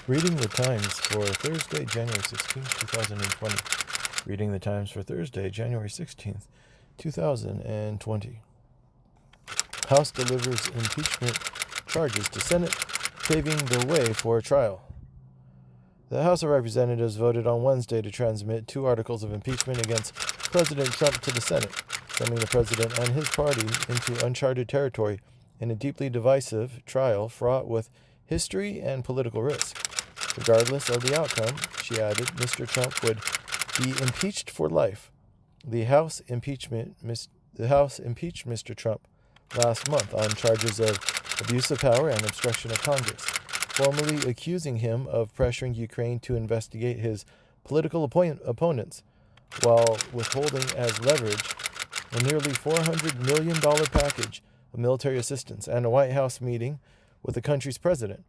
Reading the Times for Thursday, January 16th, 2020. Reading the Times for Thursday, January 16th, 2020. House delivers impeachment charges to Senate, paving the way for a trial. The House of Representatives voted on Wednesday to transmit 2 articles of impeachment against President Trump to the Senate, sending the president and his party into uncharted territory in a deeply divisive trial fraught with history and political risk. Regardless of the outcome, she added, Mr. Trump would be impeached for life. The House impeached Mr. Trump last month on charges of abuse of power and obstruction of Congress, formally accusing him of pressuring Ukraine to investigate his political opponents while withholding as leverage a nearly $400 million package of military assistance and a White House meeting with the country's president.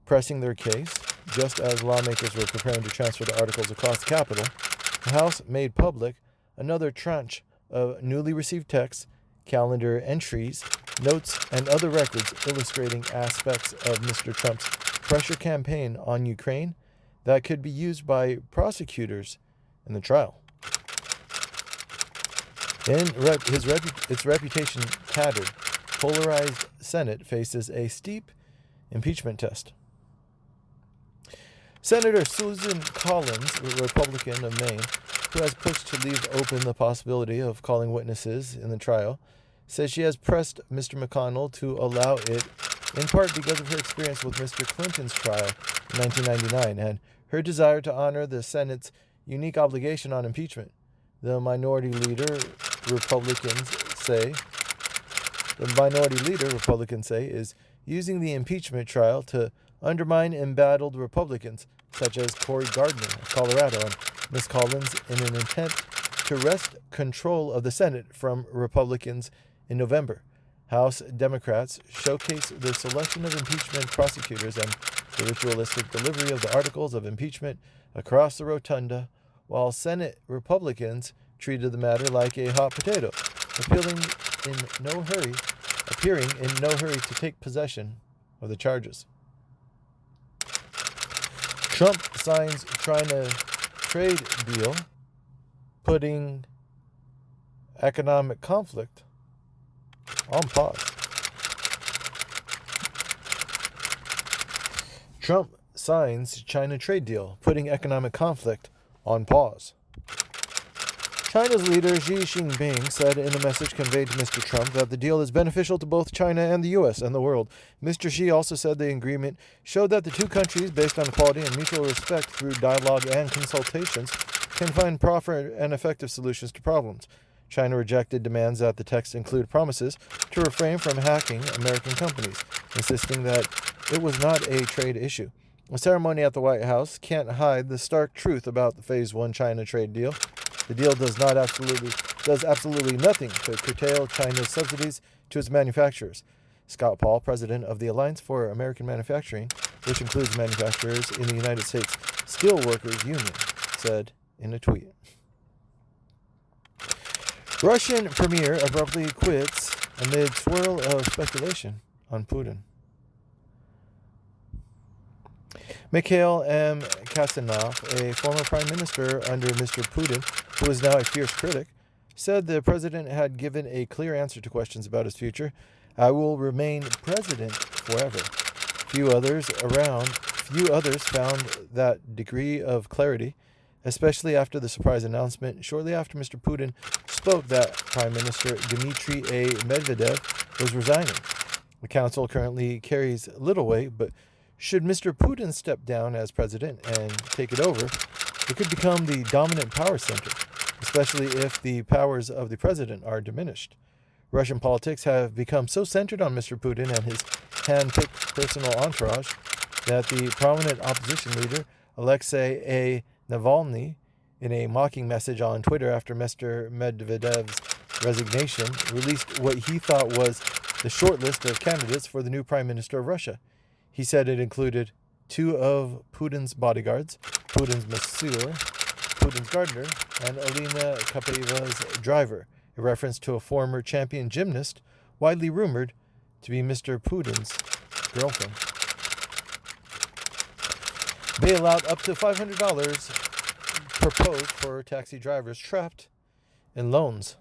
Pressing their case, just as lawmakers were preparing to transfer the articles across the Capitol, the House made public another tranche of newly received texts, calendar entries, notes, and other records illustrating aspects of Mr. Trump's pressure campaign on Ukraine that could be used by prosecutors in the trial. Its reputation tattered, polarized Senate faces a steep impeachment test. Senator Susan Collins, a Republican of Maine, who has pushed to leave open the possibility of calling witnesses in the trial, says she has pressed Mr. McConnell to allow it, in part because of her experience with Mr. Clinton's trial in 1999 and her desire to honor the Senate's unique obligation on impeachment. The minority leader, Republicans say, is using the impeachment trial to undermine embattled Republicans such as Cory Gardner of Colorado and Ms. Collins in an attempt to wrest control of the Senate from Republicans in November. House Democrats showcased the selection of impeachment prosecutors and the ritualistic delivery of the articles of impeachment across the rotunda, while Senate Republicans treated the matter like a hot potato, appearing in no hurry to take possession of the charges. Trump signs China trade deal, putting economic conflict on pause. Trump signs China trade deal, putting economic conflict on pause. China's leader Xi Jinping said in a message conveyed to Mr. Trump that the deal is beneficial to both China and the U.S. and the world. Mr. Xi also said the agreement showed that the two countries, based on equality and mutual respect through dialogue and consultations, can find proper and effective solutions to problems. China rejected demands that the text include promises to refrain from hacking American companies, insisting that it was not a trade issue. A ceremony at the White House can't hide the stark truth about the Phase 1 China trade deal. The deal does absolutely nothing to curtail China's subsidies to its manufacturers. Scott Paul, president of the Alliance for American Manufacturing, which includes manufacturers in the United States Steelworkers Union, said in a tweet. Russian premier abruptly quits amid swirl of speculation on Putin. Mikhail M. Kasyanov, a former prime minister under Mr. Putin, who is now a fierce critic, said the president had given a clear answer to questions about his future. I will remain president forever. Few others found that degree of clarity, especially after the surprise announcement shortly after Mr. Putin spoke that Prime Minister Dmitri Medvedev was resigning. The council currently carries little weight, but should Mr. Putin step down as president and take it over, it could become the dominant power center, especially if the powers of the president are diminished. Russian politics have become so centered on Mr. Putin and his hand-picked personal entourage that the prominent opposition leader, Alexei Navalny, in a mocking message on Twitter after Mr. Medvedev's resignation, released what he thought was the short list of candidates for the new Prime Minister of Russia. He said it included 2 of Putin's bodyguards, Putin's masseur, Putin's gardener, and Alina Kapeva's driver, a reference to a former champion gymnast widely rumored to be Mr. Putin's girlfriend. Bailout up to $500 proposed for taxi drivers trapped in loans.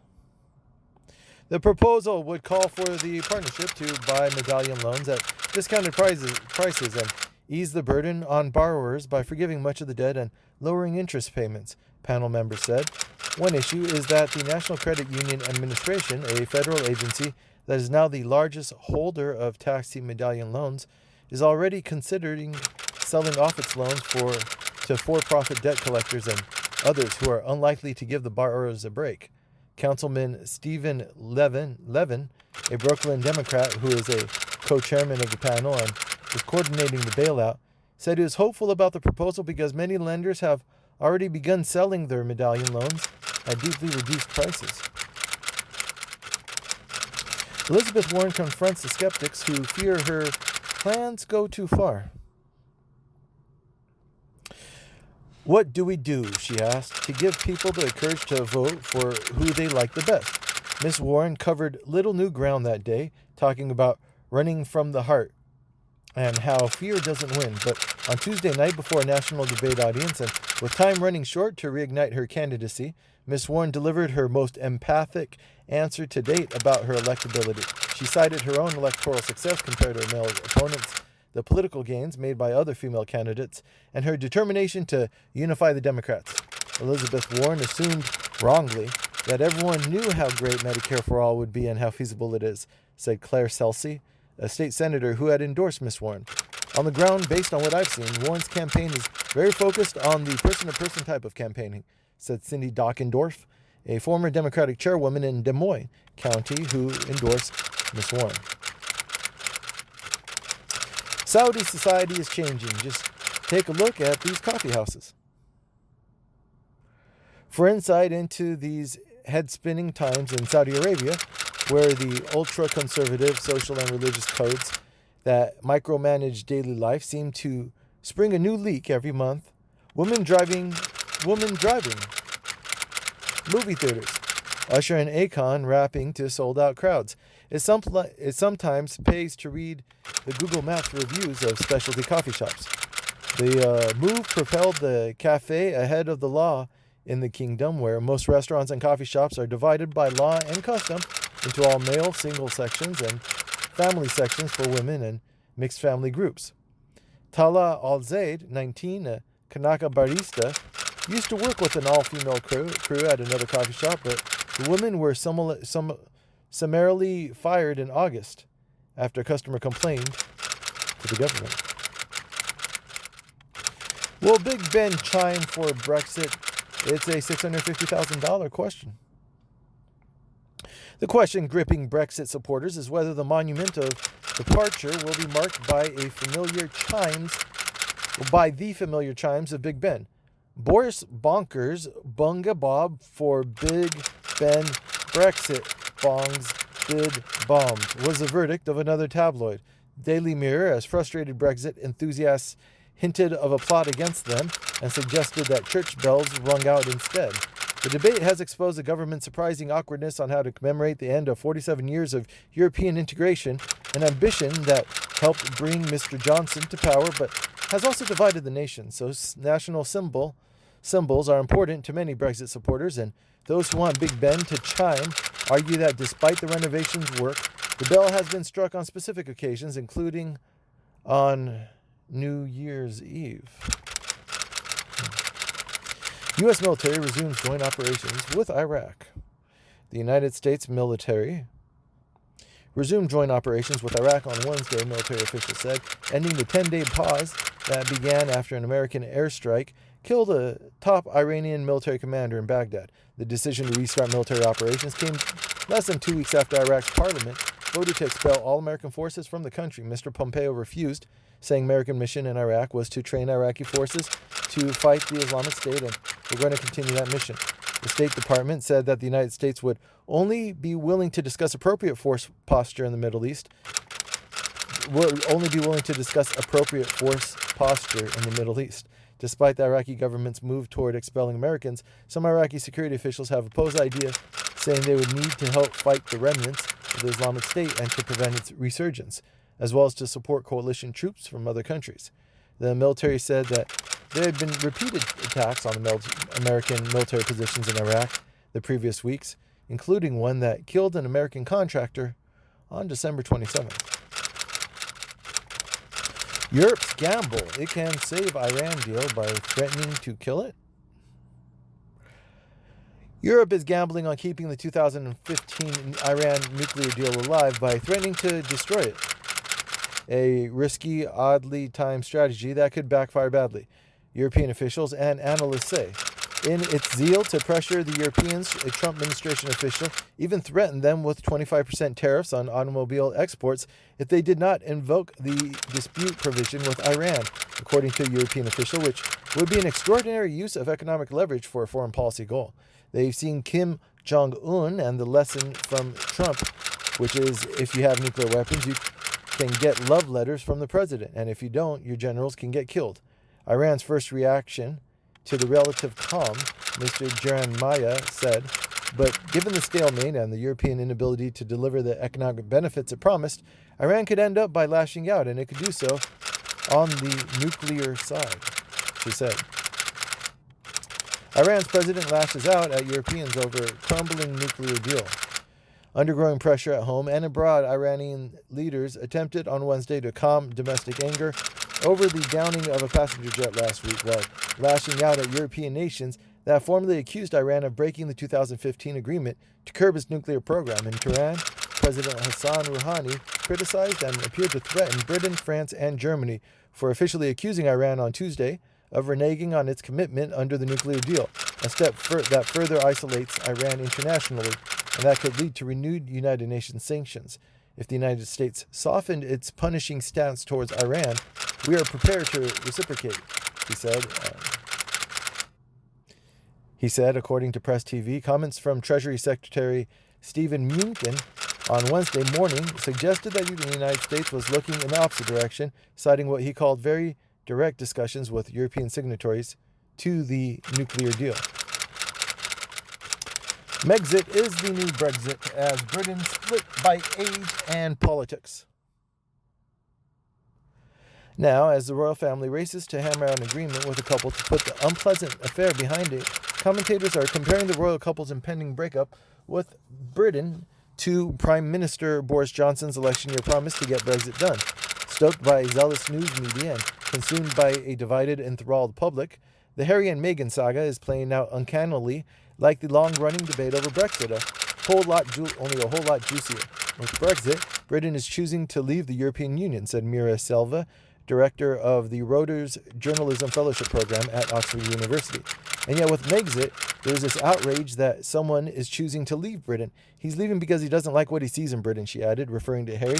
The proposal would call for the partnership to buy medallion loans at discounted prices and ease the burden on borrowers by forgiving much of the debt and lowering interest payments, panel members said. One issue is that the National Credit Union Administration, a federal agency that is now the largest holder of taxi medallion loans, is already considering selling off its loans to for-profit debt collectors and others who are unlikely to give the borrowers a break. Councilman Stephen Levin, a Brooklyn Democrat who is a co-chairman of the panel and is coordinating the bailout, said he was hopeful about the proposal because many lenders have already begun selling their medallion loans at deeply reduced prices. Elizabeth Warren confronts the skeptics who fear her plans go too far. What do we do, she asked, to give people the courage to vote for who they like the best? Ms. Warren covered little new ground that day, talking about running from the heart and how fear doesn't win. But on Tuesday night before a national debate audience and with time running short to reignite her candidacy, Ms. Warren delivered her most emphatic answer to date about her electability. She cited her own electoral success compared to her male opponents, the political gains made by other female candidates, and her determination to unify the Democrats. Elizabeth Warren assumed wrongly that everyone knew how great Medicare for All would be and how feasible it is, said Claire Celsey, a state senator who had endorsed Ms. Warren. On the ground, based on what I've seen, Warren's campaign is very focused on the person-to-person type of campaigning, said Cindy Dockendorf, a former Democratic chairwoman in Des Moines County who endorsed Ms. Warren. Saudi society is changing. Just take a look at these coffee houses. For insight into these head-spinning times in Saudi Arabia, where the ultra-conservative social and religious codes that micromanage daily life seem to spring a new leak every month, women driving, movie theaters, Usher and Akon rapping to sold-out crowds. It sometimes pays to read the Google Maps reviews of specialty coffee shops. The move propelled the cafe ahead of the law in the kingdom, where most restaurants and coffee shops are divided by law and custom into all male single sections and family sections for women and mixed family groups. Tala Al-Zaid, 19, a Kanaka barista, used to work with an all-female crew at another coffee shop, but the women were summarily fired in August after a customer complained to the government. Will Big Ben chime for Brexit? It's a $650,000 question. The question gripping Brexit supporters is whether the monument of departure will be marked by the familiar chimes of Big Ben. Boris Bonkers, Bunga Bob for Big Ben Brexit, Bongs bid bombed, was the verdict of another tabloid. Daily Mirror, as frustrated Brexit enthusiasts hinted of a plot against them and suggested that church bells rung out instead. The debate has exposed the government's surprising awkwardness on how to commemorate the end of 47 years of European integration, an ambition that helped bring Mr. Johnson to power, but has also divided the nation. So national symbols are important to many Brexit supporters, and those who want Big Ben to chime argue that despite the renovations work, the bell has been struck on specific occasions, including on New Year's Eve. U.S. military resumes joint operations with Iraq. The United States military resumed joint operations with Iraq on Wednesday, military officials said, ending the 10-day pause that began after an American airstrike killed a top Iranian military commander in Baghdad. The decision to restart military operations came less than 2 weeks after Iraq's parliament voted to expel all American forces from the country. Mr. Pompeo refused, saying American mission in Iraq was to train Iraqi forces to fight the Islamic State, and we're going to continue that mission. The State Department said that the United States would only be willing to discuss appropriate force posture in the Middle East will only be willing to discuss appropriate force posture in the Middle East. Despite the Iraqi government's move toward expelling Americans, some Iraqi security officials have opposed the idea, saying they would need to help fight the remnants of the Islamic State and to prevent its resurgence, as well as to support coalition troops from other countries. The military said that there had been repeated attacks on the American military positions in Iraq the previous weeks, including one that killed an American contractor on December 27th. Europe's gamble. It can save Iran deal by threatening to kill it. Europe is gambling on keeping the 2015 Iran nuclear deal alive by threatening to destroy it. A risky, oddly timed strategy that could backfire badly, European officials and analysts say. In its zeal to pressure the Europeans, a Trump administration official even threatened them with 25% tariffs on automobile exports if they did not invoke the dispute provision with Iran, according to a European official, which would be an extraordinary use of economic leverage for a foreign policy goal. They've seen Kim Jong-un and the lesson from Trump, which is if you have nuclear weapons, you can get love letters from the president, and if you don't, your generals can get killed. Iran's first reaction to the relative calm, Mr. Jeremiah said, but given the stalemate and the European inability to deliver the economic benefits it promised, Iran could end up by lashing out, and it could do so on the nuclear side, she said. Iran's president lashes out at Europeans over crumbling nuclear deal. Undergrowing pressure at home and abroad, Iranian leaders attempted on Wednesday to calm domestic anger over the downing of a passenger jet last week, while lashing out at European nations that formally accused Iran of breaking the 2015 agreement to curb its nuclear program. In Tehran, President Hassan Rouhani criticized and appeared to threaten Britain, France, and Germany for officially accusing Iran on Tuesday of reneging on its commitment under the nuclear deal, a step that further isolates Iran internationally and that could lead to renewed United Nations sanctions. If the United States softened its punishing stance towards Iran, we are prepared to reciprocate, he said. He said, according to Press TV, comments from Treasury Secretary Stephen Mnuchin on Wednesday morning suggested that the United States was looking in the opposite direction, citing what he called very direct discussions with European signatories to the nuclear deal. Megxit is the new Brexit as Britain split by age and politics. Now, as the royal family races to hammer out an agreement with the couple to put the unpleasant affair behind it, commentators are comparing the royal couple's impending breakup with Britain to Prime Minister Boris Johnson's election year promise to get Brexit done. Stoked by zealous news media and consumed by a divided, enthralled public, the Harry and Meghan saga is playing out uncannily like the long-running debate over Brexit, only a whole lot juicier. With Brexit, Britain is choosing to leave the European Union, said Mira Selva, director of the Reuters Journalism Fellowship Program at Oxford University. And yet with Megxit, there's this outrage that someone is choosing to leave Britain. He's leaving because he doesn't like what he sees in Britain, she added, referring to Harry.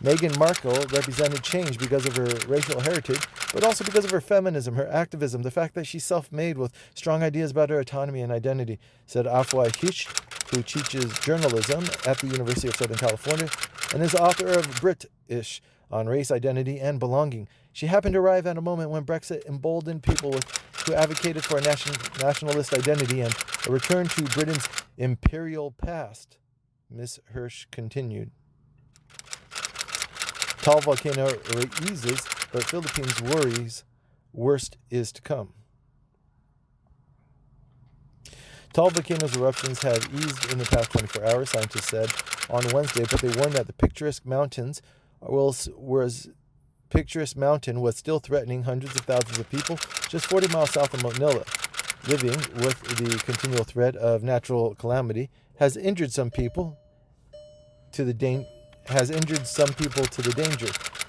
Meghan Markle represented change because of her racial heritage, but also because of her feminism, her activism, the fact that she's self-made with strong ideas about her autonomy and identity, said Afua Hish, who teaches journalism at the University of Southern California and is author of Brit-ish on race, identity, and belonging. She happened to arrive at a moment when Brexit emboldened people who advocated for a nationalist identity and a return to Britain's imperial past. Ms. Hirsch continued. Tall volcano eases, but Philippines worries worst is to come. Tall volcanoes' eruptions have eased in the past 24 hours, scientists said on Wednesday, but they warned that the picturesque mountain was still threatening hundreds of thousands of people just 40 miles south of Manila. Living with the continual threat of natural calamity has injured some people to the danger,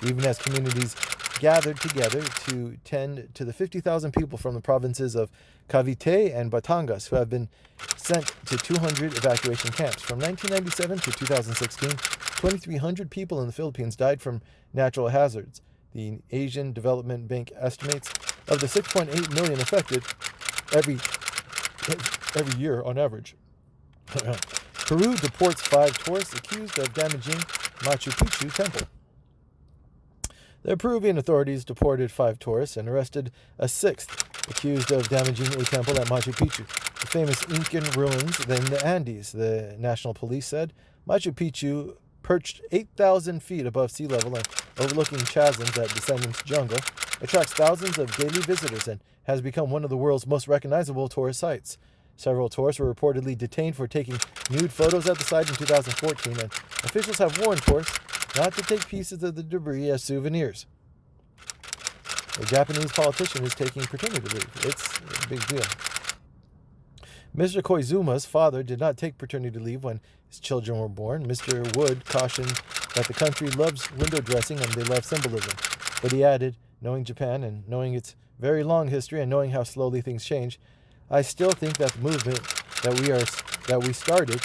even as communities gathered together to tend to the 50,000 people from the provinces of Cavite and Batangas who have been sent to 200 evacuation camps. From 1997 to 2016, 2,300 people in the Philippines died from natural hazards. The Asian Development Bank estimates of the 6.8 million affected every year on average. Peru deports 5 tourists accused of damaging Machu Picchu temple. The Peruvian authorities deported 5 tourists and arrested a 6th, accused of damaging a temple at Machu Picchu, the famous Incan ruins in the Andes, the national police said. Machu Picchu, perched 8,000 feet above sea level and overlooking chasms that descend into jungle, attracts thousands of daily visitors and has become one of the world's most recognizable tourist sites. Several tourists were reportedly detained for taking nude photos at the site in 2014, and officials have warned tourists not to take pieces of the debris as souvenirs. A Japanese politician is taking paternity leave. It's a big deal. Mr. Koizuma's father did not take paternity leave when his children were born. Mr. Wood cautioned that the country loves window dressing and they love symbolism. But he added, knowing Japan and knowing its very long history and knowing how slowly things change, I still think that the movement that we started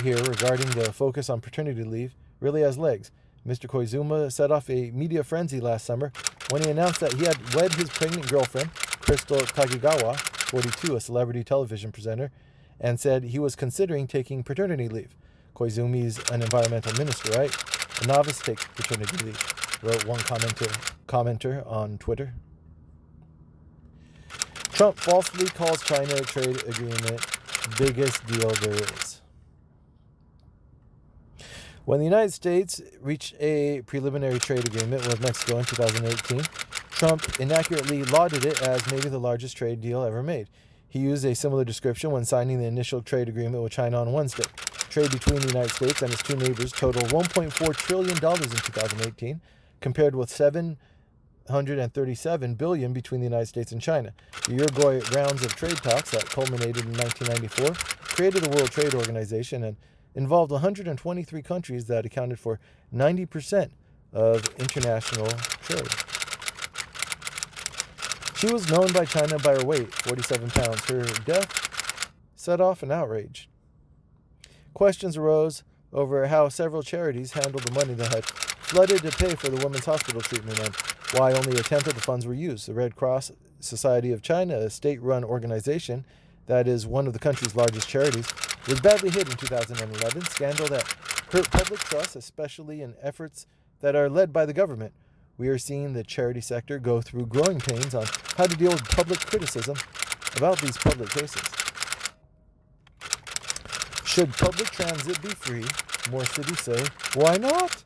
here regarding the focus on paternity leave really has legs. Mr. Koizuma set off a media frenzy last summer when he announced that he had wed his pregnant girlfriend, Crystal Takigawa, 42, a celebrity television presenter, and said he was considering taking paternity leave. Koizumi's an environmental minister, right? A novice takes paternity leave, wrote one commenter on Twitter. Trump falsely calls China trade agreement biggest deal there is. When the United States reached a preliminary trade agreement with Mexico in 2018, Trump inaccurately lauded it as maybe the largest trade deal ever made. He used a similar description when signing the initial trade agreement with China on Wednesday. Trade between the United States and its two neighbors totaled $1.4 trillion in 2018, compared with $737 billion between the United States and China. The Uruguay rounds of trade talks that culminated in 1994 created the World Trade Organization and involved 123 countries that accounted for 90% of international trade. She was known by China by her weight, 47 pounds. Her death set off an outrage. Questions arose over how several charities handled the money that had flooded to pay for the women's hospital treatment and why only a tenth of the funds were used. The Red Cross Society of China, a state-run organization that is one of the country's largest charities, was badly hit in 2011, scandal that hurt public trust, especially in efforts that are led by the government. We are seeing the charity sector go through growing pains on how to deal with public criticism about these public cases. Should public transit be free? More cities say, why not?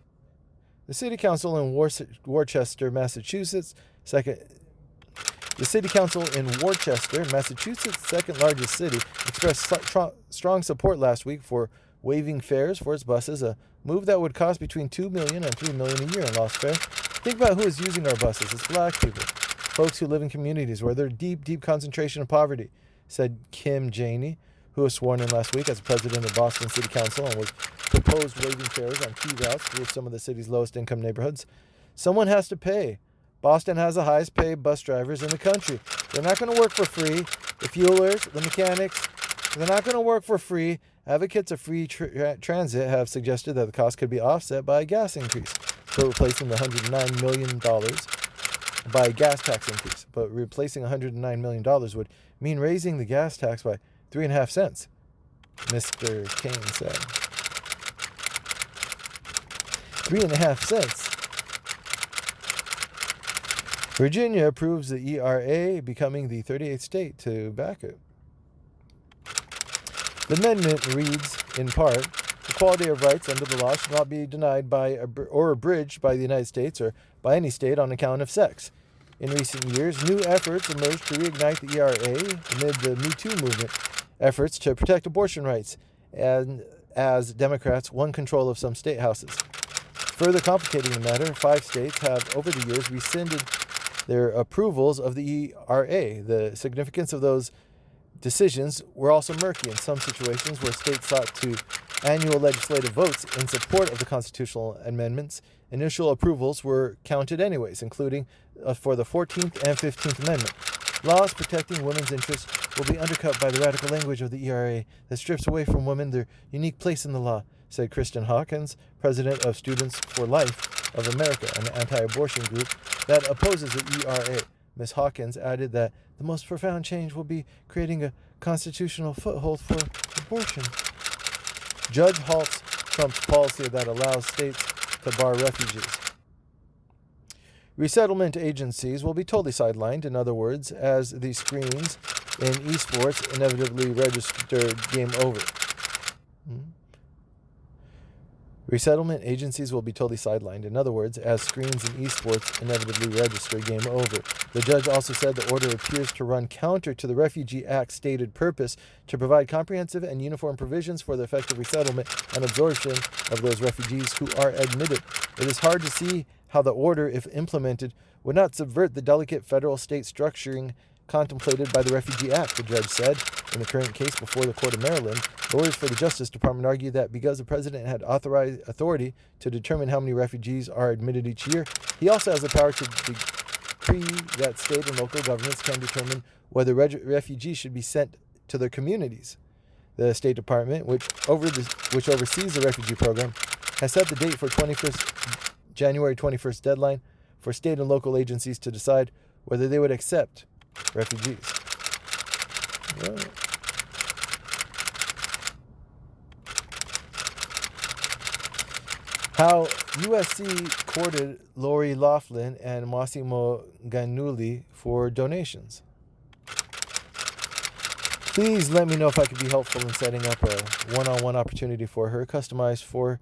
The City Council in Worcester, Massachusetts, second largest city, expressed strong support last week for waiving fares for its buses, a move that would cost between $2 million and $3 million a year in lost fare. Think about who is using our buses. It's black people, folks who live in communities where there's deep concentration of poverty, said Kim Janey, who was sworn in last week as president of Boston City Council and was proposed waiving fares on key routes through some of the city's lowest income neighborhoods. Someone has to pay. Boston has the highest paid bus drivers in the country. They're not going to work for free. The fuelers, the mechanics, they're not going to work for free. Advocates of free transit have suggested that the cost could be offset by a gas increase for replacing the $109 million by a gas tax increase. But replacing $109 million would mean raising the gas tax by 3.5 cents, Mr. Kane said. 3.5 cents. Virginia approves the ERA, becoming the 38th state to back it. The amendment reads, in part, the quality of rights under the law should not be denied by or abridged by the United States or by any state on account of sex. In recent years, new efforts emerged to reignite the ERA amid the Me Too movement efforts to protect abortion rights, and as Democrats won control of some state houses. Further complicating the matter, 5 states have over the years rescinded their approvals of the ERA. The significance of those decisions were also murky in some situations where states sought to annual legislative votes in support of the constitutional amendments. Initial approvals were counted anyways, including for the 14th and 15th Amendment. Laws protecting women's interests will be undercut by the radical language of the ERA that strips away from women their unique place in the law, said Kristen Hawkins, president of Students for Life of America, an anti-abortion group that opposes the ERA. Ms. Hawkins added that the most profound change will be creating a constitutional foothold for abortion. Judge halts Trump's policy that allows states to bar refugees. Resettlement agencies will be totally sidelined, in other words, as the screens in esports inevitably register game over. Resettlement agencies will be totally sidelined. In other words, as screens in esports inevitably register game over. The judge also said the order appears to run counter to the Refugee Act's stated purpose to provide comprehensive and uniform provisions for the effective resettlement and absorption of those refugees who are admitted. It is hard to see how the order, if implemented, would not subvert the delicate federal-state structuring contemplated by the Refugee Act, the judge said. In the current case before the Court of Maryland, lawyers for the Justice Department argue that because the president had authorized authority to determine how many refugees are admitted each year, he also has the power to decree that state and local governments can determine whether refugees should be sent to their communities. The State Department, which oversees the refugee program, has set the date for January 21st deadline for state and local agencies to decide whether they would accept refugees. Well, how USC courted Lori Loughlin and Massimo Ganulli for donations. Please let me know if I could be helpful in setting up a one-on-one opportunity for her, customized for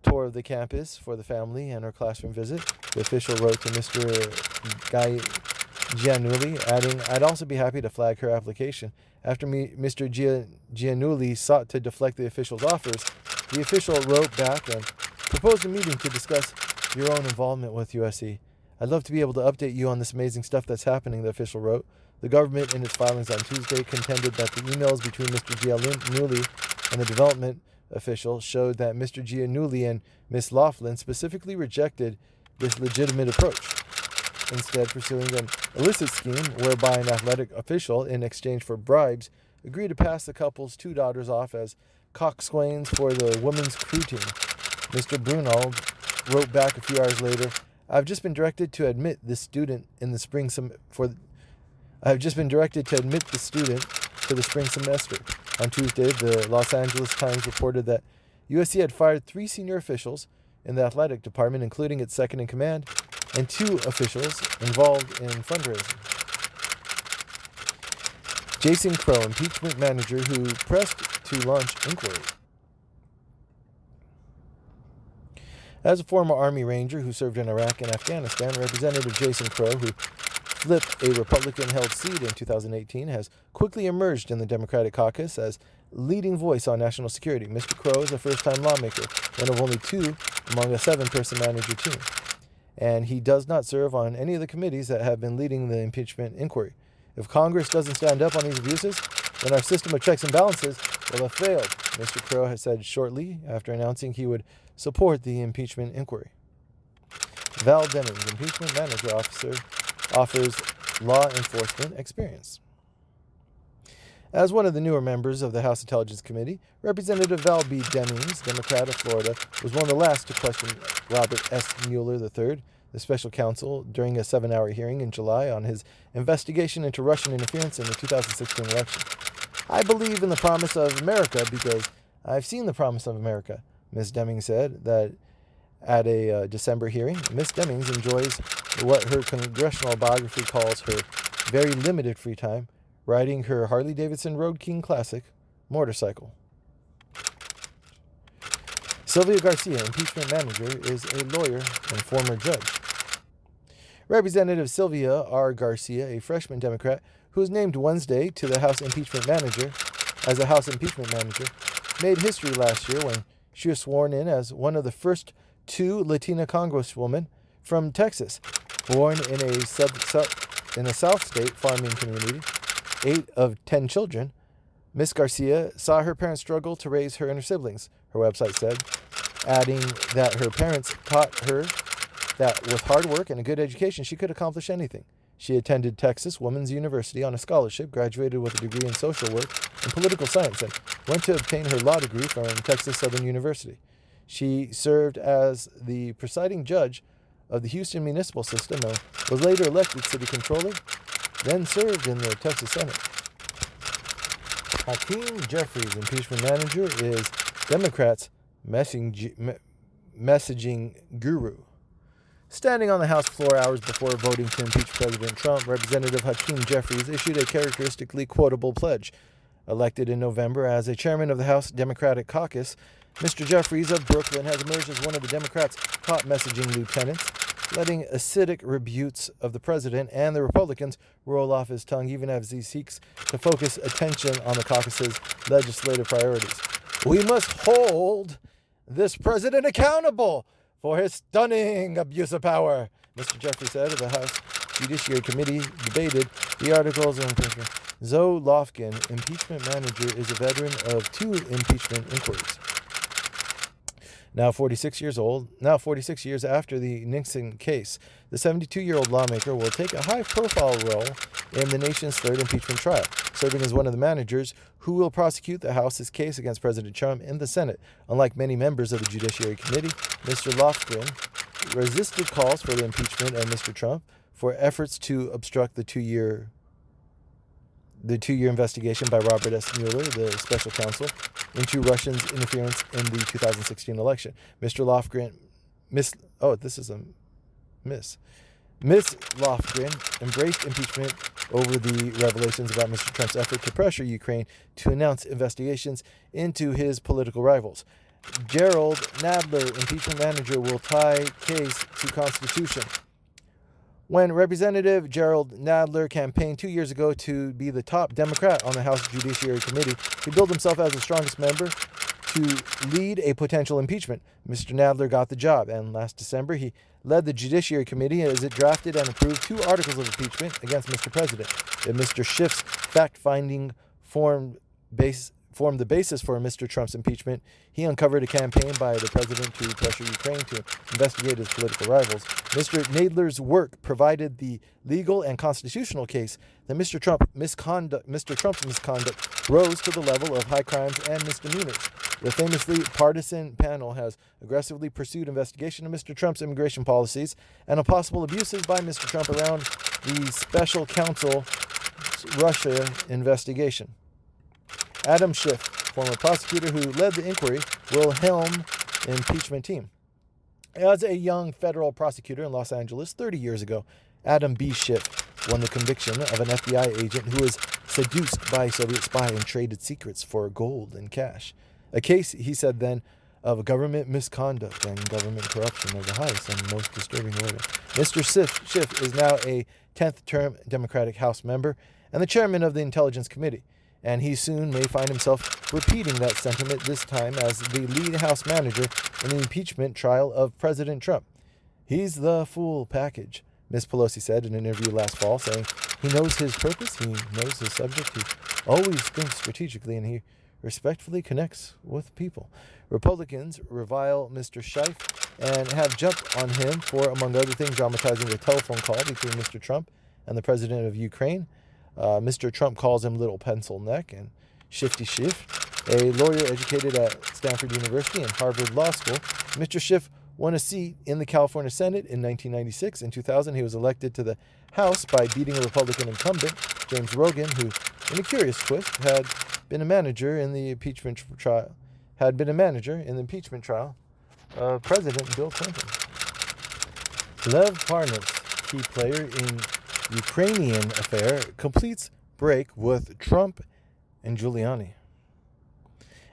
tour of the campus for the family and her classroom visit. The official wrote to Mr. Giannulli, adding, I'd also be happy to flag her application. After Mr. Giannulli sought to deflect the official's offers, the official wrote back and proposed a meeting to discuss your own involvement with USC. I'd love to be able to update you on this amazing stuff that's happening, the official wrote. The government, in its filings on Tuesday, contended that the emails between Mr. Giannulli and the development official showed that Mr. Giannulli and Ms. Loughlin specifically rejected this legitimate approach, instead pursuing an illicit scheme whereby an athletic official, in exchange for bribes, agreed to pass the couple's two daughters off as coxswains for the women's crew team. Mr. Brunald wrote back a few hours later, I've just been directed to admit the student to the spring semester. On Tuesday, the Los Angeles Times reported that USC had fired 3 senior officials in the athletic department, including its second-in-command, and 2 officials involved in fundraising. Jason Crow, impeachment manager who pressed to launch inquiry. As a former Army Ranger who served in Iraq and Afghanistan, Representative Jason Crow, who flipped a Republican-held seat in 2018, has quickly emerged in the Democratic caucus as leading voice on national security. Mr. Crow is a first-time lawmaker, one of only 2 among a 7-person manager team. And he does not serve on any of the committees that have been leading the impeachment inquiry. If Congress doesn't stand up on these abuses, then our system of checks and balances will have failed, Mr. Crow has said shortly after announcing he would support the impeachment inquiry. Val Demings, impeachment manager officer, offers law enforcement experience. As one of the newer members of the House Intelligence Committee, Representative Val B. Demings, Democrat of Florida, was one of the last to question Robert S. Mueller III, the special counsel, during a 7-hour hearing in July on his investigation into Russian interference in the 2016 election. I believe in the promise of America because I've seen the promise of America, Ms. Demings said that at a December hearing. Ms. Demings enjoys what her congressional biography calls her very limited free time, riding her Harley-Davidson Road King Classic motorcycle. Sylvia Garcia, impeachment manager, is a lawyer and former judge. Representative Sylvia R. Garcia, a freshman Democrat who was named Wednesday to the House impeachment manager as a House impeachment manager, made history last year when she was sworn in as one of the first 2 Latina congresswomen from Texas, born in a South State farming community. 8 of 10 children, Miss Garcia saw her parents struggle to raise her and her siblings, her website said, adding that her parents taught her that with hard work and a good education, she could accomplish anything. She attended Texas Women's University on a scholarship, graduated with a degree in social work and political science, and went to obtain her law degree from Texas Southern University. She served as the presiding judge of the Houston municipal system and was later elected city controller, then served in the Texas Senate. Hakeem Jeffries, impeachment manager, is Democrats' messaging guru. Standing on the House floor hours before voting to impeach President Trump, Representative Hakeem Jeffries issued a characteristically quotable pledge. Elected in November as a chairman of the House Democratic Caucus, Mr. Jeffries of Brooklyn has emerged as one of the Democrats' top messaging lieutenants, letting acidic rebukes of the president and the Republicans roll off his tongue even as he seeks to focus attention on the caucus's legislative priorities. We must hold this president accountable for his stunning abuse of power, Mr. Jeffries said of the House Judiciary Committee debated the articles of impeachment. Zoe Lofgren, impeachment manager, is a veteran of 2 impeachment inquiries. Now 46 years after the Nixon case, the 72-year-old lawmaker will take a high-profile role in the nation's 3rd impeachment trial, serving as one of the managers who will prosecute the House's case against President Trump in the Senate. Unlike many members of the Judiciary Committee, Mr. Lofgren resisted calls for the impeachment of Mr. Trump for efforts to obstruct the two-year investigation by Robert S. Mueller, the special counsel, into Russians' interference in the 2016 election. Mr. Lofgren, Miss Lofgren embraced impeachment over the revelations about Mr. Trump's effort to pressure Ukraine to announce investigations into his political rivals. Gerald Nadler, impeachment manager, will tie case to Constitution. When Representative Gerald Nadler campaigned 2 years ago to be the top Democrat on the House Judiciary Committee, he billed himself as the strongest member to lead a potential impeachment. Mr. Nadler got the job, and last December he led the Judiciary Committee as it drafted and approved 2 articles of impeachment against Mr. President. If Mr. Schiff's fact-finding formed the basis for Mr. Trump's impeachment, he uncovered a campaign by the president to pressure Ukraine to investigate his political rivals. Mr. Nadler's work provided the legal and constitutional case that Mr. Trump's misconduct rose to the level of high crimes and misdemeanors. The famously partisan panel has aggressively pursued investigation of Mr. Trump's immigration policies and of possible abuses by Mr. Trump around the special counsel Russia investigation. Adam Schiff, former prosecutor who led the inquiry, will helm the impeachment team. As a young federal prosecutor in Los Angeles 30 years ago, Adam B. Schiff won the conviction of an FBI agent who was seduced by a Soviet spy and traded secrets for gold and cash. A case, he said then, of government misconduct and government corruption of the highest and most disturbing order. Mr. Schiff is now a 10th-term Democratic House member and the chairman of the Intelligence Committee, and he soon may find himself repeating that sentiment, this time as the lead House manager in the impeachment trial of President Trump. He's the full package, Ms. Pelosi said in an interview last fall, saying he knows his purpose, he knows his subject, he always thinks strategically, and he respectfully connects with people. Republicans revile Mr. Schiff and have jumped on him for, among other things, dramatizing the telephone call between Mr. Trump and the president of Ukraine. Mr. Trump calls him Little Pencil Neck and Shifty Schiff. A lawyer educated at Stanford University and Harvard Law School, Mr. Schiff won a seat in the California Senate in 1996. In 2000, he was elected to the House by beating a Republican incumbent, James Rogan, who, in a curious twist, had been a manager in the impeachment trial of President Bill Clinton. Lev Parnas, key player in Ukrainian affair, completes break with Trump and Giuliani.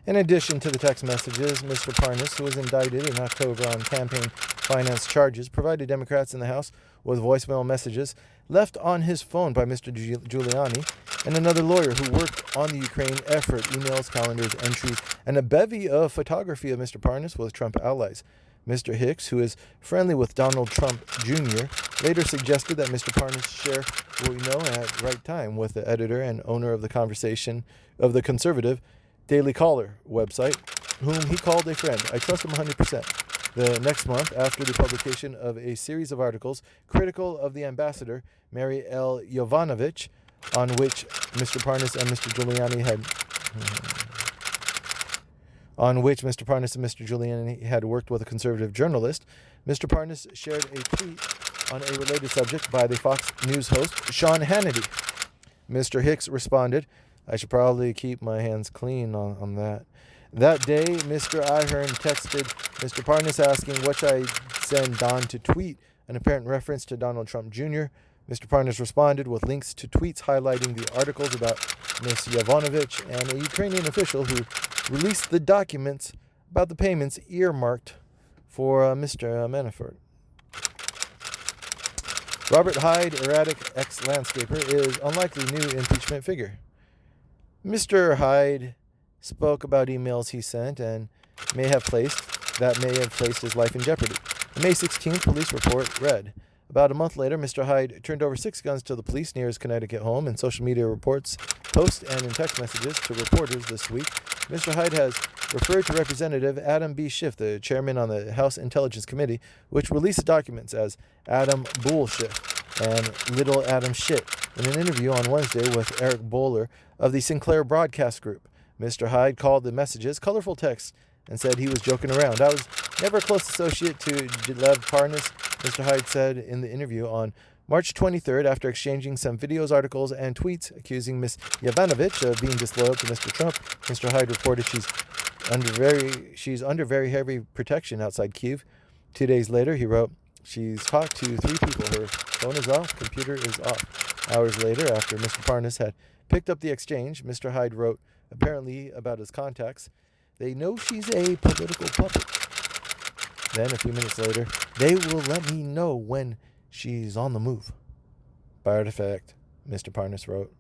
In addition to the text messages, Mr. Parnas, who was indicted in October on campaign finance charges, provided Democrats in the House with voicemail messages left on his phone by Mr. Giuliani and another lawyer who worked on the Ukraine effort, emails, calendars, entries, and a bevy of photography of Mr. Parnas with Trump allies. Mr. Hicks, who is friendly with Donald Trump Jr., later suggested that Mr. Parnas share what we know at right time with the editor and owner of the conversation of the conservative Daily Caller website, whom he called a friend. I trust him 100%. The next month, after the publication of a series of articles critical of the ambassador, Mary L. Jovanovic, on which Mr. Parnas and Mr. Giuliani had worked with a conservative journalist, Mr. Parnas shared a tweet on a related subject by the Fox News host Sean Hannity. Mr. Hicks responded, "I should probably keep my hands clean on that." That day, Mr. Ahern texted Mr. Parnas asking what should I send Don to tweet an apparent reference to Donald Trump Jr. Mr. Parnas responded with links to tweets highlighting the articles about Ms. Yovanovitch and a Ukrainian official who released the documents about the payments earmarked for Mr. Manafort. Robert Hyde, erratic ex-landscaper, is unlikely new impeachment figure. Mr. Hyde spoke about emails he sent and may have placed his life in jeopardy. The May 16th police report read, about a month later, Mr. Hyde turned over 6 guns to the police near his Connecticut home. In social media reports, posts, and in text messages to reporters this week, Mr. Hyde has referred to Representative Adam B. Schiff, the chairman on the House Intelligence Committee, which released documents, as Adam Bullshit and Little Adam Shit in an interview on Wednesday with Eric Bowler of the Sinclair Broadcast Group. Mr. Hyde called the messages colorful texts and said he was joking around. I was never a close associate to Lev Parnas, Mr. Hyde said in the interview on March 23rd, after exchanging some videos, articles, and tweets accusing Ms. Yovanovitch of being disloyal to Mr. Trump. Mr. Hyde reported she's under very heavy protection outside Kyiv. 2 days later, he wrote, she's talked to 3 people. Her phone is off, computer is off. Hours later, after Mr. Parnas had picked up the exchange, Mr. Hyde wrote, apparently about his contacts, they know she's a political puppet. Then, a few minutes later, they will let me know when she's on the move. By artifact, Mr. Parnas wrote.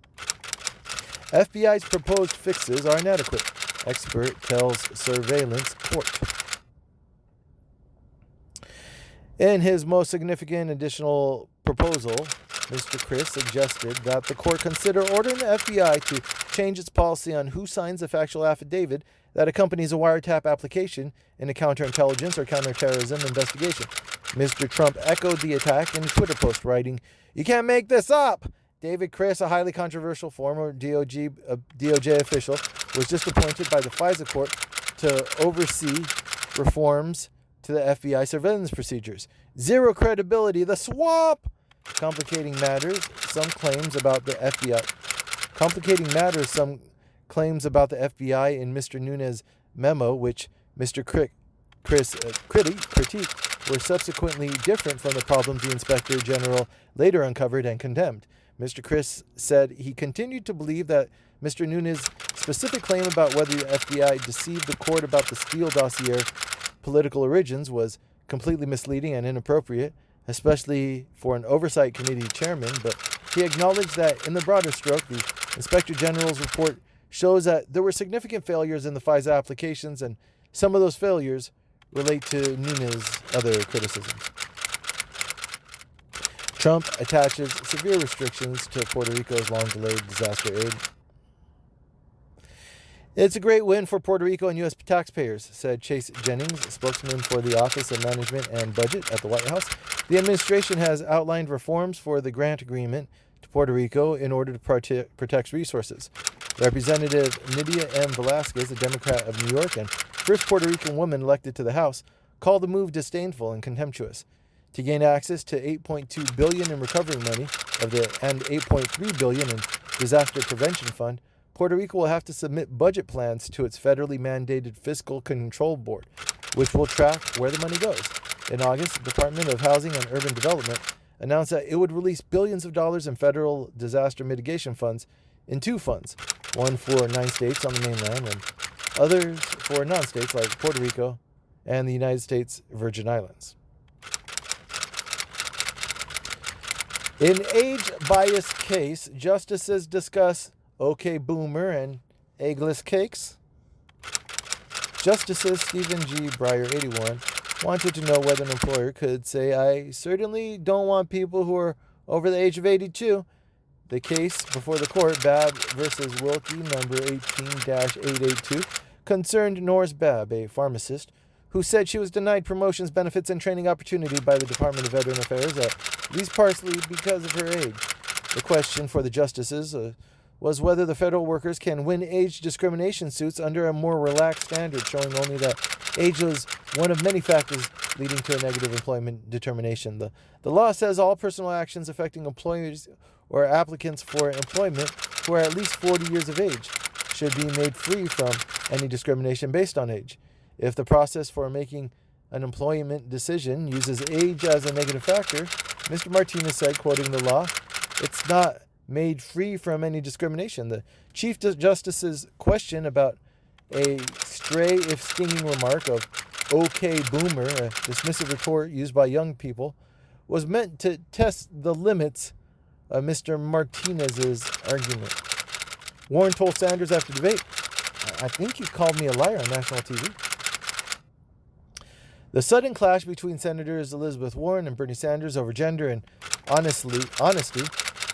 FBI's proposed fixes are inadequate, expert tells surveillance court. In his most significant additional proposal, Mr. Chris suggested that the court consider ordering the FBI to change its policy on who signs a factual affidavit that accompanies a wiretap application in a counterintelligence or counterterrorism investigation. Mr. Trump echoed the attack in a Twitter post, writing, "You can't make this up!" David Chris, a highly controversial former DOJ official, was just appointed by the FISA court to oversee reforms to the FBI surveillance procedures. Zero credibility, the swamp! Complicating matters, some claims about the FBI in Mr. Nunes' memo, which Mr. Chris critiqued, were subsequently different from the problems the Inspector General later uncovered and condemned. Mr. Chris said he continued to believe that Mr. Nunes' specific claim about whether the FBI deceived the court about the Steele dossier political origins was completely misleading and inappropriate, especially for an oversight committee chairman, but he acknowledged that in the broader stroke, the Inspector General's report shows that there were significant failures in the FISA applications, and some of those failures relate to Nunes' other criticisms. Trump attaches severe restrictions to Puerto Rico's long-delayed disaster aid. It's a great win for Puerto Rico and U.S. taxpayers, said Chase Jennings, spokesman for the Office of Management and Budget at the White House. The administration has outlined reforms for the grant agreement to Puerto Rico in order to protect resources. Representative Nydia M. Velasquez, a Democrat of New York and first Puerto Rican woman elected to the House, called the move disdainful and contemptuous. To gain access to $8.2 billion in recovery money and $8.3 billion in disaster prevention fund, Puerto Rico will have to submit budget plans to its federally mandated Fiscal Control Board, which will track where the money goes. In August, the Department of Housing and Urban Development announced that it would release billions of dollars in federal disaster mitigation funds in 2 funds, one for 9 states on the mainland and others for non-states like Puerto Rico and the United States Virgin Islands. In age bias case, justices discuss OK Boomer and eggless cakes. Justices Stephen G. Breyer, 81, wanted to know whether an employer could say, I certainly don't want people who are over the age of 82. The case before the court, Babb versus Wilkie, number 18-882, concerned Norris Babb, a pharmacist, who said she was denied promotions, benefits, and training opportunity by the Department of Veteran Affairs, at least partially because of her age. The question for the justices was whether the federal workers can win age discrimination suits under a more relaxed standard, showing only that age was one of many factors leading to a negative employment determination. The law says all personal actions affecting employers or applicants for employment who are at least 40 years of age should be made free from any discrimination based on age. If the process for making unemployment decision uses age as a negative factor, Mr. Martinez said, quoting the law, "It's not made free from any discrimination." The Chief Justice's question about a stray if stinging remark of "okay boomer," a dismissive retort used by young people, was meant to test the limits of Mr. Martinez's argument. Warren told Sanders after debate, "I think you called me a liar on national TV." The sudden clash between Senators Elizabeth Warren and Bernie Sanders over gender and honesty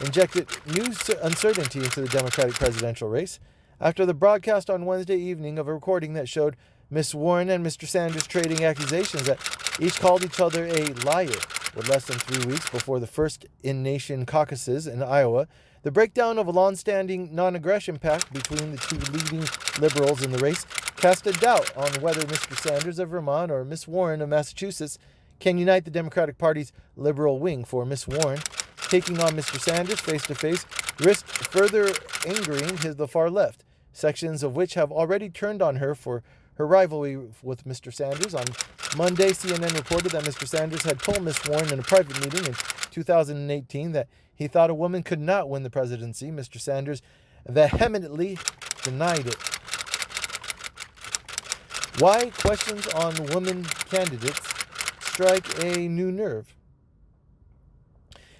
injected new uncertainty into the Democratic presidential race after the broadcast on Wednesday evening of a recording that showed Ms. Warren and Mr. Sanders trading accusations that each called each other a liar. With less than 3 weeks before the first in-nation caucuses in Iowa, the breakdown of a long-standing non-aggression pact between the two leading liberals in the race cast a doubt on whether Mr. Sanders of Vermont or Ms. Warren of Massachusetts can unite the Democratic Party's liberal wing. For Ms. Warren, taking on Mr. Sanders face-to-face risked further angering the far left, sections of which have already turned on her for her rivalry with Mr. Sanders. On Monday, CNN reported that Mr. Sanders had told Ms. Warren in a private meeting in 2018 that he thought a woman could not win the presidency. Mr. Sanders vehemently denied it. Why questions on women candidates strike a new nerve?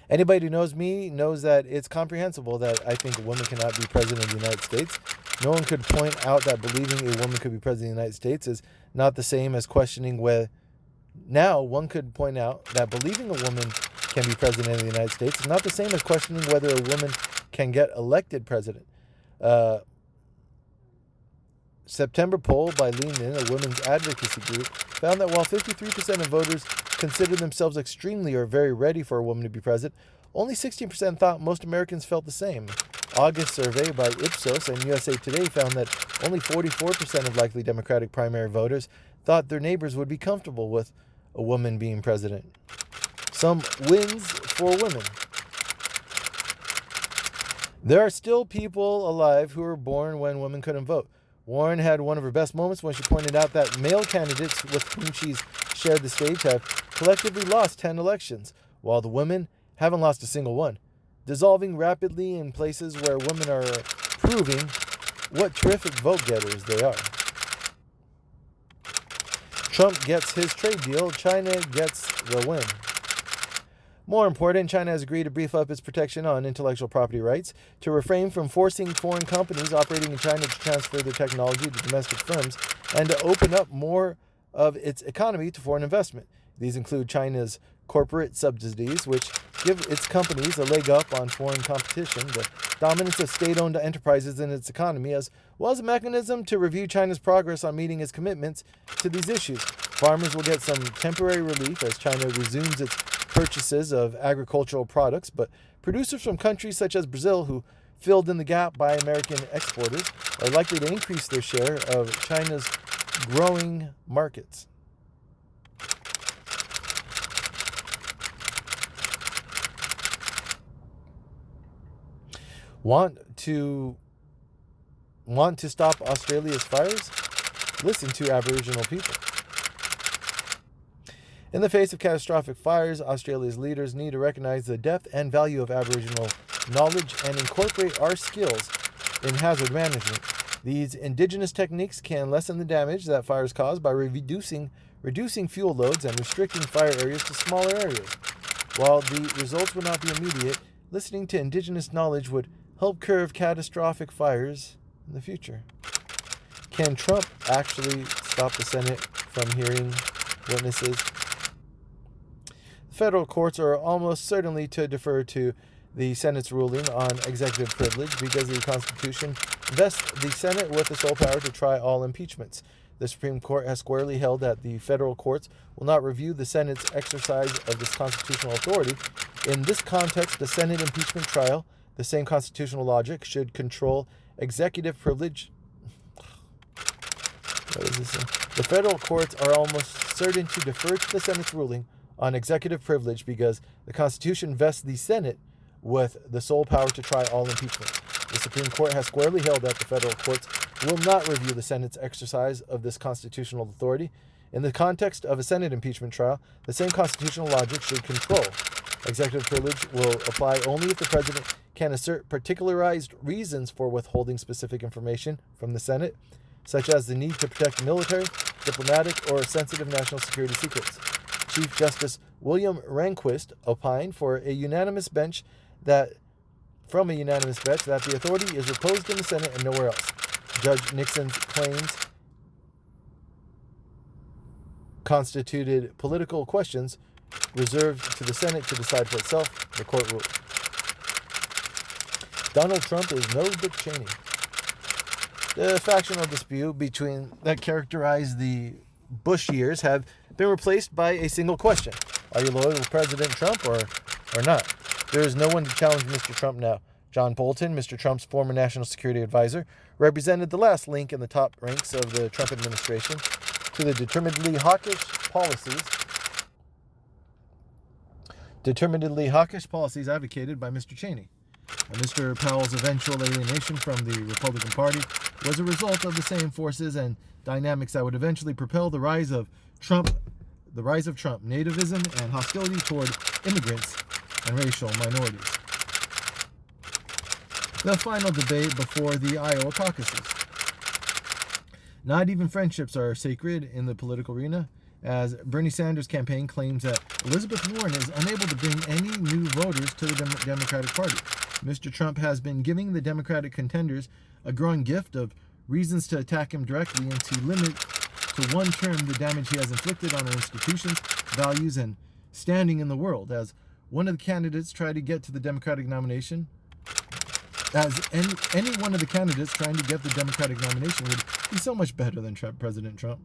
Anybody who knows me knows that it's comprehensible that I think a woman cannot be president of the United States. No one could point out that believing a woman could be president of the United States is not the same as questioning whether... Now, one could point out that believing a woman can be president of the United States is not the same as questioning whether a woman can get elected president. September poll by Lean In, a women's advocacy group, found that while 53% of voters considered themselves extremely or very ready for a woman to be president, only 16% thought most Americans felt the same. August survey by Ipsos and USA Today found that only 44% of likely Democratic primary voters thought their neighbors would be comfortable with a woman being president. Some wins for women. There are still people alive who were born when women couldn't vote. Warren had one of her best moments when she pointed out that male candidates with whom she's shared the stage have collectively lost 10 elections, while the women haven't lost a single one, dissolving rapidly in places where women are proving what terrific vote-getters they are. Trump gets his trade deal, China gets the win. More important, China has agreed to beef up its protection on intellectual property rights, to refrain from forcing foreign companies operating in China to transfer their technology to domestic firms, and to open up more of its economy to foreign investment. These include China's corporate subsidies, which give its companies a leg up on foreign competition, the dominance of state-owned enterprises in its economy, as well as a mechanism to review China's progress on meeting its commitments to these issues. Farmers will get some temporary relief as China resumes its purchases of agricultural products, but producers from countries such as Brazil, who filled in the gap by American exporters, are likely to increase their share of China's growing markets. Want to stop Australia's fires? Listen to Aboriginal people. In the face of catastrophic fires, Australia's leaders need to recognize the depth and value of Aboriginal knowledge and incorporate our skills in hazard management. These indigenous techniques can lessen the damage that fires cause by reducing fuel loads and restricting fire areas to smaller areas. While the results would not be immediate, listening to indigenous knowledge would help curb catastrophic fires in the future. Can Trump actually stop the Senate from hearing witnesses? Federal courts are almost certainly to defer to the Senate's ruling on executive privilege because the Constitution vests the Senate with the sole power to try all impeachments. The Supreme Court has squarely held that the federal courts will not review the Senate's exercise of this constitutional authority. In this context, the Senate impeachment trial, the same constitutional logic, should control executive privilege. The federal courts are almost certain to defer to the Senate's ruling on executive privilege because the Constitution vests the Senate with the sole power to try all impeachment. The Supreme Court has squarely held that the federal courts will not review the Senate's exercise of this constitutional authority. In the context of a Senate impeachment trial, the same constitutional logic should control. Executive privilege will apply only if the president can assert particularized reasons for withholding specific information from the Senate, such as the need to protect military, diplomatic, or sensitive national security secrets. Chief Justice William Rehnquist opined from a unanimous bench that the authority is reposed in the Senate and nowhere else. Judge Nixon's claims constituted political questions reserved to the Senate to decide for itself, the court ruled. Donald Trump is no Dick Cheney. The factional dispute that characterized the Bush years have been replaced by a single question. Are you loyal to President Trump or not? There is no one to challenge Mr. Trump now. John Bolton, Mr. Trump's former national security advisor, represented the last link in the top ranks of the Trump administration to the determinedly hawkish policies advocated by Mr. Cheney. And Mr. Powell's eventual alienation from the Republican Party was a result of the same forces and dynamics that would eventually propel the rise of Trump, nativism, and hostility toward immigrants and racial minorities. The final debate before the Iowa caucuses. Not even friendships are sacred in the political arena, as Bernie Sanders' campaign claims that Elizabeth Warren is unable to bring any new voters to the Democratic Party. Mr. Trump has been giving the Democratic contenders a growing gift of reasons to attack him directly and to limit to one term the damage he has inflicted on our institutions, values, and standing in the world. As one of the candidates tried to get to the Democratic nomination, any one of the candidates trying to get the Democratic nomination would be so much better than President Trump.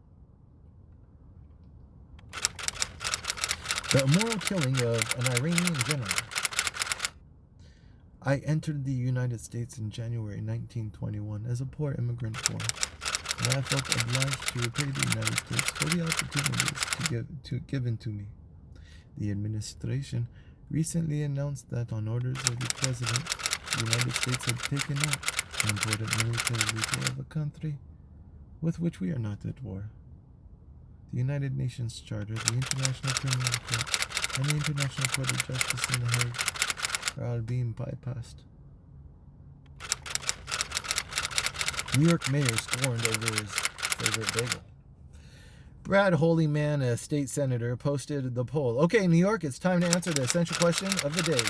The immoral killing of an Iranian general. I entered the United States in January 1921 as a poor immigrant boy, and I felt obliged to repay the United States for the opportunities given to me. The administration recently announced that on orders of the President, the United States had taken out an important military leader of a country with which we are not at war. The United Nations Charter, the International Criminal Court, and the International Court of Justice in The Hague are all being bypassed. New York mayor scorned over his favorite bagel. Brad Holyman, a state senator, posted the poll. Okay, New York, it's time to answer the essential question of the day.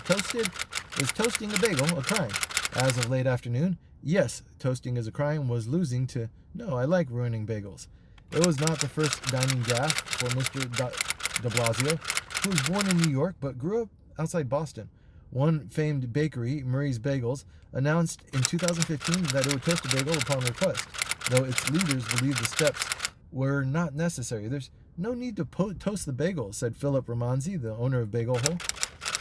Is toasting a bagel a crime? As of late afternoon, yes, toasting is a crime was losing to, no, I like ruining bagels. It was not the first dining gaffe for Mr. de Blasio, who was born in New York but grew up outside Boston. One famed bakery, Murray's Bagels, announced in 2015 that it would toast a bagel upon request, though its leaders believed the steps were not necessary. There's no need to toast the bagel, said Philip Ramonzi, the owner of Bagel Hole,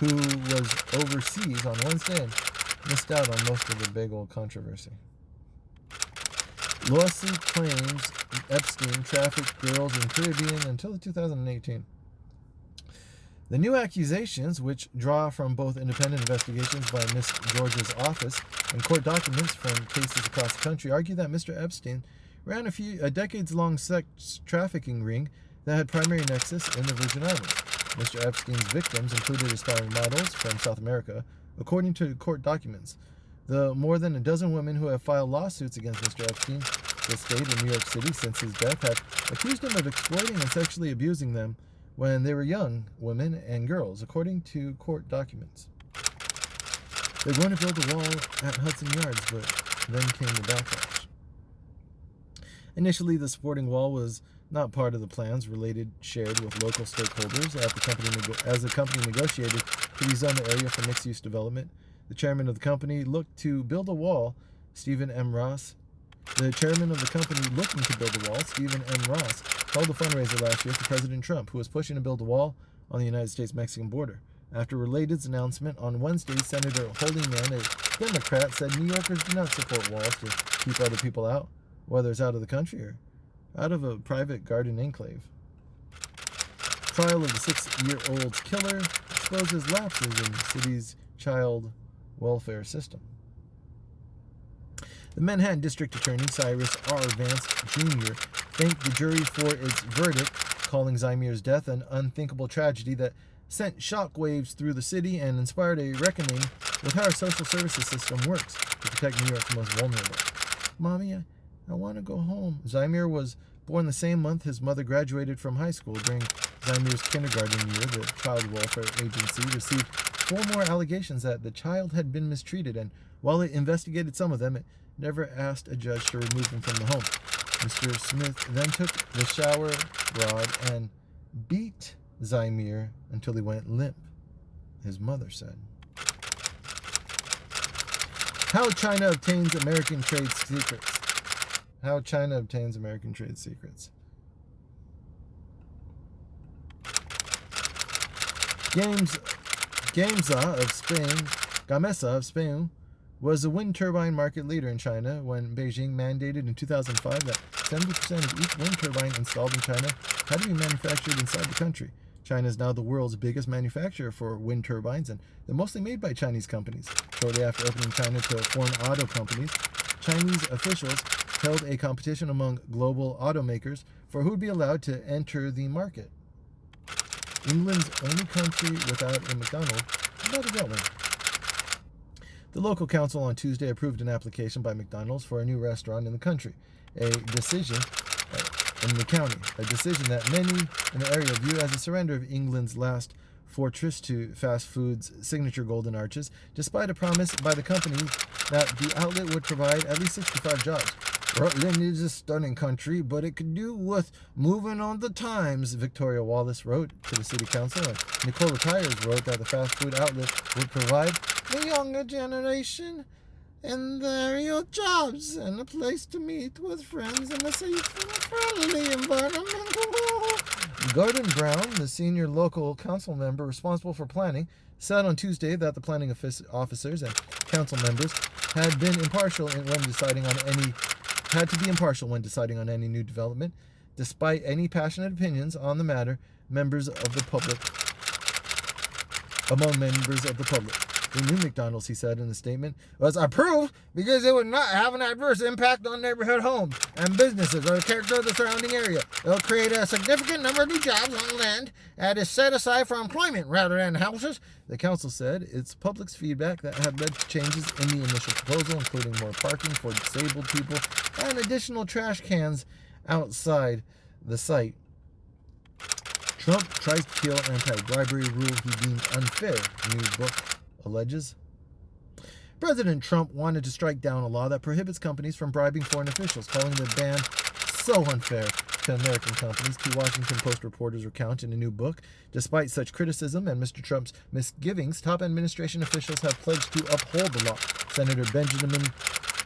who was overseas on Wednesday and missed out on most of the bagel controversy. Lawsuit claims Epstein trafficked girls in Caribbean until 2018. The new accusations, which draw from both independent investigations by Miss George's office and court documents from cases across the country, argue that Mr. Epstein ran a decades-long sex trafficking ring that had primary nexus in the Virgin Islands. Mr. Epstein's victims included aspiring models from South America, according to court documents. The more than a dozen women who have filed lawsuits against Mr. Epstein, the state in New York City since his death, have accused him of exploiting and sexually abusing them when they were young women and girls, according to court documents. They're going to build a wall at Hudson Yards, but then came the backlash. Initially, the supporting wall was not part of the plans shared with local stakeholders as the company negotiated to rezone the area for mixed-use development. The chairman of the company looked to build a wall, Stephen M. Ross. The chairman of the company looking to build a wall, Stephen M. Ross, held a fundraiser last year for President Trump, who was pushing to build a wall on the United States-Mexican border. After Related's announcement on Wednesday, Senator Holyman, a Democrat, said New Yorkers do not support walls to keep other people out, whether it's out of the country or out of a private garden enclave. Trial of the 6-year-old's killer exposes lapses in the city's child welfare system. The Manhattan District Attorney, Cyrus R. Vance Jr., thanked the jury for its verdict, calling Zymir's death an unthinkable tragedy that sent shockwaves through the city and inspired a reckoning with how our social services system works to protect New York's most vulnerable. Mommy, I want to go home. Zymir was born the same month his mother graduated from high school. During Zymir's kindergarten year, the Child Welfare Agency received 4 more allegations that the child had been mistreated, and while it investigated some of them, it never asked a judge to remove him from the home. Mr. Smith then took the shower rod and beat Zymir until he went limp, his mother said. How China obtains American trade secrets. How China obtains American trade secrets. Gamesa of Spain was the wind turbine market leader in China when Beijing mandated in 2005 that 70% of each wind turbine installed in China had to be manufactured inside the country. China is now the world's biggest manufacturer for wind turbines, and they're mostly made by Chinese companies. Shortly after opening China to foreign auto companies, Chinese officials held a competition among global automakers for who would be allowed to enter the market. England's only country without a McDonald's is about to get one. The local council on Tuesday approved an application by McDonald's for a new restaurant in the country, a decision in the county, a decision that many in the area view as a surrender of England's last fortress to fast food's signature golden arches, despite a promise by the company that the outlet would provide at least 65 jobs. Rutland is a stunning country, but it could do with moving on the times, Victoria Wallace wrote to the city council, and Nicola Tyers wrote that the fast food outlet would provide the younger generation and their real jobs and a place to meet with friends in a safe and friendly environment. Gordon Brown, the senior local council member responsible for planning, said on Tuesday that the planning officers and council members had to be impartial when deciding on any new development. Despite any passionate opinions on the matter, among members of the public. The new McDonald's, he said in a statement, was approved because it would not have an adverse impact on neighborhood homes and businesses or the character of the surrounding area. It will create a significant number of new jobs on land that is set aside for employment rather than houses. The council said it's public's feedback that have led to changes in the initial proposal, including more parking for disabled people and additional trash cans outside the site. Trump tries to kill anti-bribery rule he deemed unfair, new book alleges. President Trump wanted to strike down a law that prohibits companies from bribing foreign officials, calling the ban so unfair to American companies, two Washington Post reporters recount in a new book. Despite such criticism and Mr. Trump's misgivings, top administration officials have pledged to uphold the law. Senator Benjamin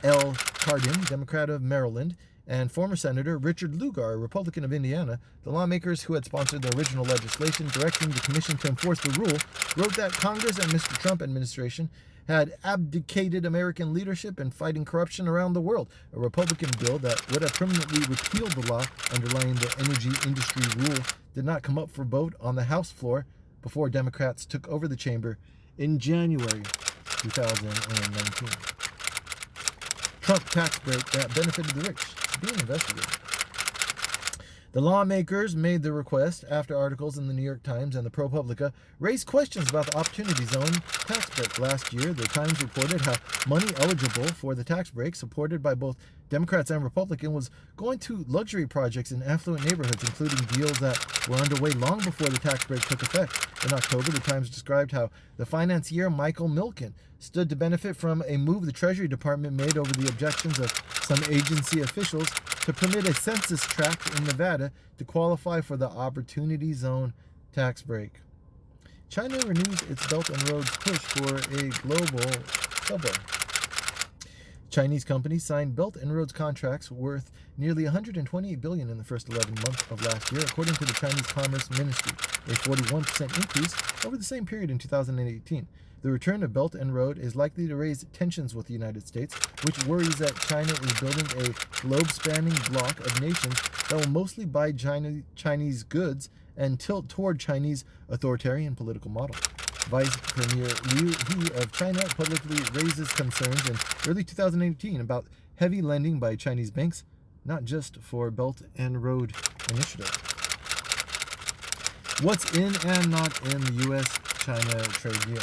L. Cardin, Democrat of Maryland, and former Senator Richard Lugar, a Republican of Indiana, the lawmakers who had sponsored the original legislation directing the commission to enforce the rule, wrote that Congress and Mr. Trump administration had abdicated American leadership in fighting corruption around the world. A Republican bill that would have permanently repealed the law underlying the energy industry rule did not come up for vote on the House floor before Democrats took over the chamber in January 2019. Trump tax break that benefited the rich being investigated. The lawmakers made the request after articles in the New York Times and the ProPublica raised questions about the Opportunity Zone tax break. Last year, the Times reported how money eligible for the tax break, supported by both Democrats and Republicans, was going to luxury projects in affluent neighborhoods, including deals that were underway long before the tax break took effect. In October, the Times described how the financier Michael Milken stood to benefit from a move the Treasury Department made over the objections of some agency officials to permit a census tract in Nevada to qualify for the Opportunity Zone tax break. China renews its Belt and Roads push for a global subway. Chinese companies signed Belt and Roads contracts worth nearly $128 billion in the first 11 months of last year, according to the Chinese Commerce Ministry, a 41% increase over the same period in 2018. The return of Belt and Road is likely to raise tensions with the United States, which worries that China is building a globe-spanning bloc of nations that will mostly buy Chinese goods and tilt toward Chinese authoritarian political model. Vice Premier Liu He of China publicly raises concerns in early 2018 about heavy lending by Chinese banks not just for Belt and Road Initiative. What's in and not in the U.S.-China trade deal?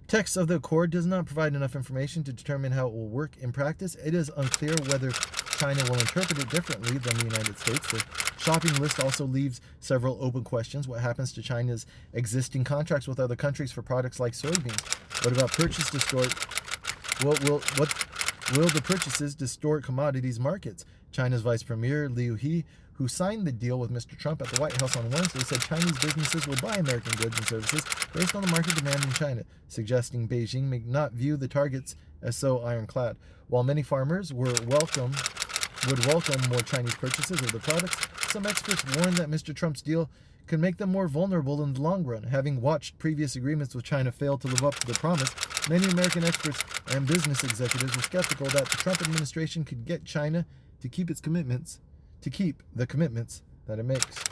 Text of the accord does not provide enough information to determine how it will work in practice. It is unclear whether China will interpret it differently than the United States. The shopping list also leaves several open questions. What happens to China's existing contracts with other countries for products like soybeans? What about purchase distort? What will the purchases distort commodities markets? China's Vice Premier Liu He, who signed the deal with Mr. Trump at the White House on Wednesday, said Chinese businesses will buy American goods and services based on the market demand in China, suggesting Beijing may not view the targets as so ironclad. While many farmers would welcome more Chinese purchases of the products, some experts warn that Mr. Trump's deal could make them more vulnerable in the long run. Having watched previous agreements with China fail to live up to the promise, many American experts and business executives were skeptical that the Trump administration could get China to keep the commitments that it makes.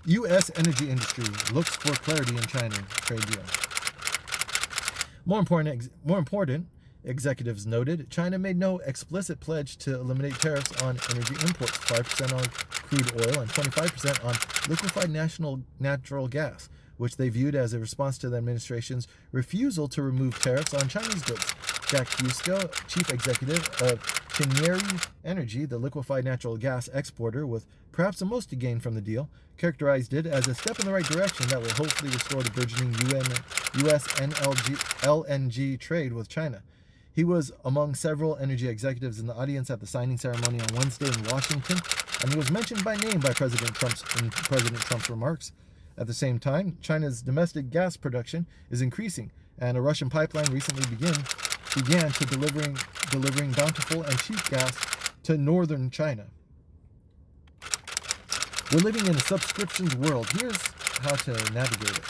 U.S. energy industry looks for clarity in China trade deal. More important, executives noted, China made no explicit pledge to eliminate tariffs on energy imports, 5% on crude oil and 25% on liquefied natural gas, which they viewed as a response to the administration's refusal to remove tariffs on Chinese goods. Jack Fusco, chief executive of Chineri Energy, the liquefied natural gas exporter with perhaps the most to gain from the deal, characterized it as a step in the right direction that will hopefully restore the burgeoning U.S. LNG trade with China. He was among several energy executives in the audience at the signing ceremony on Wednesday in Washington, and he was mentioned by name by President Trump's remarks. At the same time, China's domestic gas production is increasing, and a Russian pipeline recently began to delivering bountiful and cheap gas to northern China. We're living in a subscriptions world. Here's how to navigate it.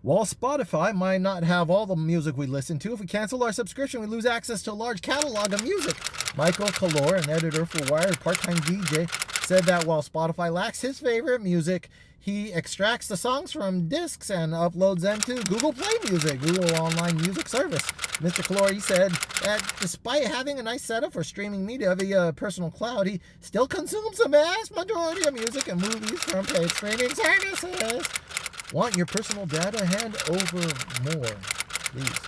While Spotify might not have all the music we listen to, if we cancel our subscription, we lose access to a large catalog of music. Michael Kalor, an editor for Wired, part-time DJ, said that while Spotify lacks his favorite music, he extracts the songs from discs and uploads them to Google Play Music, Google online music service. Mr. Kalori said that despite having a nice setup for streaming media via personal cloud, he still consumes the vast majority of music and movies from paid streaming services. Want your personal data? Hand over more, please.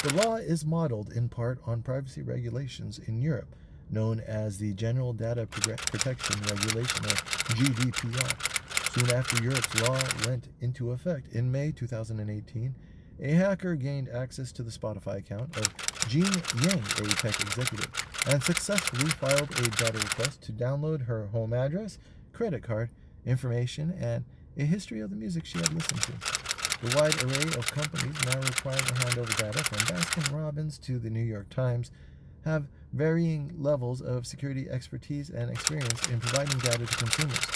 The law is modeled in part on privacy regulations in Europe, known as the General Data Protection Regulation, or GDPR. Soon after Europe's law went into effect in May 2018, a hacker gained access to the Spotify account of Jean Yang, a tech executive, and successfully filed a data request to download her home address, credit card information, and a history of the music she had listened to. The wide array of companies now required to hand over data, from Baskin-Robbins to the New York Times, have varying levels of security expertise and experience in providing data to consumers.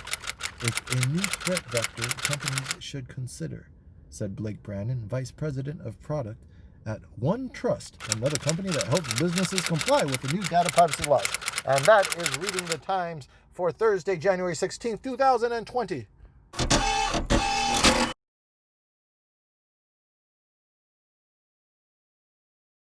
It's a new threat vector companies should consider, said Blake Brannon, Vice President of Product at OneTrust, another company that helps businesses comply with the new data privacy laws. And that is Reading the Times for Thursday, January 16th, 2020.